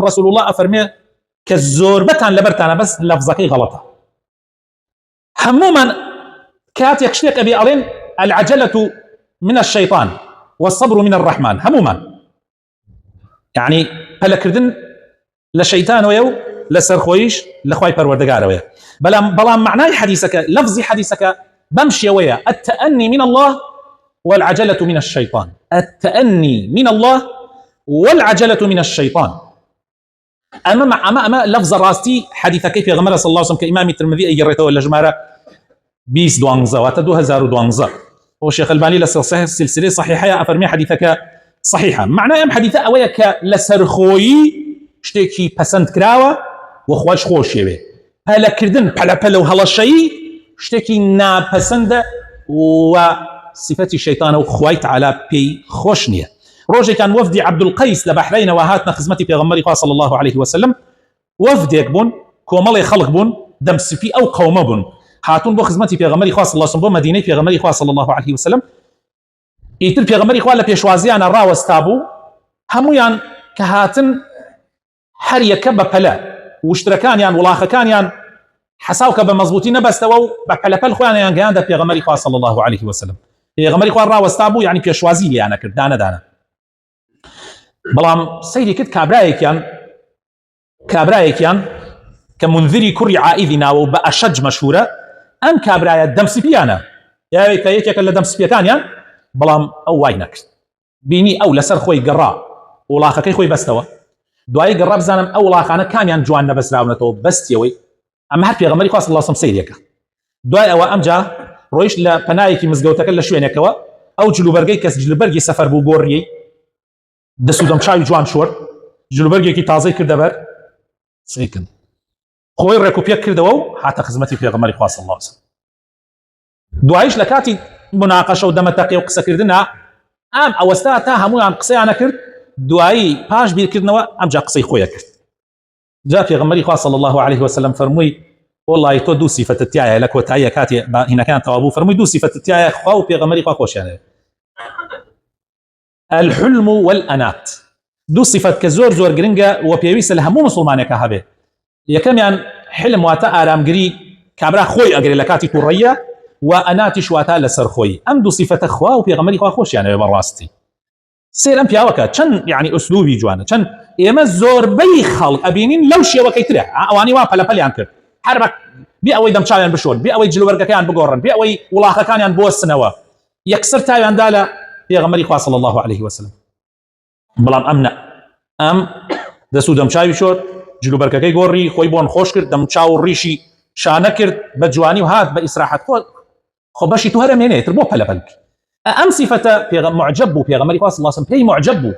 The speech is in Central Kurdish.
رسول الله أفرمي كالزوربتان لبرتانا بس لفظكي غلطة هموما كات يكشتك أبي أرين العجلة من الشيطان والصبر من الرحمن هموما يعني هلا كردن لشيطان ويو لسرخويش لخواي پروردگار ويا بلام معناي حديثك لفظي حديثك بمشي ويا التأني من الله والعجلة من الشيطان التأني من الله والعجلة من الشيطان أما لفظ راستي حديثك كيف غمر صلى الله عليه وسلم كإمام الترمذي أجريته ولا جمارة 2012 وات 2012 وشيخ الباني لصحيح السلسلة صحيحة أفرمي حديثك صحيحة معناه أم حديثة أويك لسرخوي شتێکی پەسەند کراوە و خۆش خۆشیەوێ هەلە کردن پەلەپەلە و هەڵەشەیی شتێکی ناپەسەندە و صفەتی شەیتانە و خوای تەعالا پێی خۆش نییە. ڕۆژێکان وەفدی عەبدولقەیس لە بەحرەینەوە هاتنە خزمەتی پێغەمبەری خوا صلی الله عليه وسلم وەفدێک بوون کۆمەڵی خەڵک بوون دەمسپی ئەو قەومە بوون هاتون بۆ خزمەتی پێغەمبەری خوا صلی الله عليه وسلم بۆ مەدینەی پێغەمبەری خوا صلی الله عليه وسلم ئیتر پێغەمبەری خوا لە پێشوازیانە ڕاوەستا بوو هەمویان کە هاتن هەر یەکە بە پەلە وشترەکانیان وڵاخەکانیان حەساوکە بە مەزبوطی نەبەستەوە و بە پەلەپەل خۆیانیان گەیاندە پێغەمبەری خوا صلی الله عليه وسلم پێغەمبەری خوا ڕاوەستا بوو یعنی پێشوازی لیانە کرد دانەدانە بەڵام سەیری کرد کابرایەکیان کە منذری کوڕی عائیدی ناوە و بە ئەشەج مەشهورە ئەم کابرایە دەمسپیانە یاوێ کە یەکێکە لە دەمسپیەکانیان بەڵام ئەو وای نەکرد بینی ئەو لەسەر خۆی گەڕا وڵاخەکەی خۆی بەستەوە دوای گەڕا بزانم ئەو وڵاخانە کامیان جوان نەبەسراونەتەوە بەستیەوەی ئەمە هەر پێغەمبەری خوا صلی الله عليه وسلم سەیرێکە دوای ئەوە ئەمجا ڕۆیشت لە پەنایەکی مزگەوتەکە لە شوێنێکەوە ئەو جلوبەرگەی کەس جلوبەرگی سەفەر بوو گۆڕیەی دەست و دەمچاوی جوان شۆر جلوبەرگێکی تازەی کردەبەر سێکن خۆی ڕێک و پێک کردەوە و هاتە خزمەتی پێغەمبەری خوا صلی الله عليه وسلم دوایش لە کاتی مناقەشە و دەمەتەقی و قسەکردنە ئەم ئەوەستا تا هەمویان قسەیانە کرد دوایی پاش بیرکردنەوە ئەمجا قسەی خۆیە کرد جا پێغەمبەری خوا صلی الله عليه وسلم فەرمووی وڵی تۆ دوو سیفەتت تایە لە کۆتاییە کاتی هینەکان تەواو بوو فەرمووی دوو سیفەتت تایە خوا و پێغەمبەری خوا خۆشیانەوێت الحلم والأنات دوو سیفەت کە زۆر زۆر گرنگە و پێویستە لە هەموو مسلمانێکە هەبێ یەکەمیان حلم واتە ئارامگری کابرا خۆی ئەگرێ لە کاتی تووڕەیە و ئەناتیش واتە لەسەر خۆی ئەم دوو سیفەتە خوا و پێغەمبەری خوا خۆشیانەوێ بەڕاستی سێرم پیاوەکە چەند یعنی ئوسلوبی جوانە چەند ئێمە زۆربەی خەڵک ئەبینین لەو شێوەکەی ترە ئەوانی وا پەلەپەلیان کرد هەر بێ ئەوەی دەمچاویان بشۆن بێ ئەوەی جلوبەرگەکەیان بگۆڕن بێ ئەوەی وڵاخەکانیان بوەستنەوە یەکسەر تاویاندا لە پێغەمبەری خوا صلی الله عليه وسلم بەڵام ئەم دەست و دەمچاوی شۆر جلوبەرگەکەی گۆڕی خۆی بۆن خۆش کرد دەمچاو و ڕیشی شانە کرد بە جوانی و هات بە ئیسراحەت خۆ بەشی تو هەرەمێنێتر بۆ پەلەپەل ئەم سیفەتە معجب بوو پێغەمبەری خوا صلی الله عليه وسلم پێی معجب بوو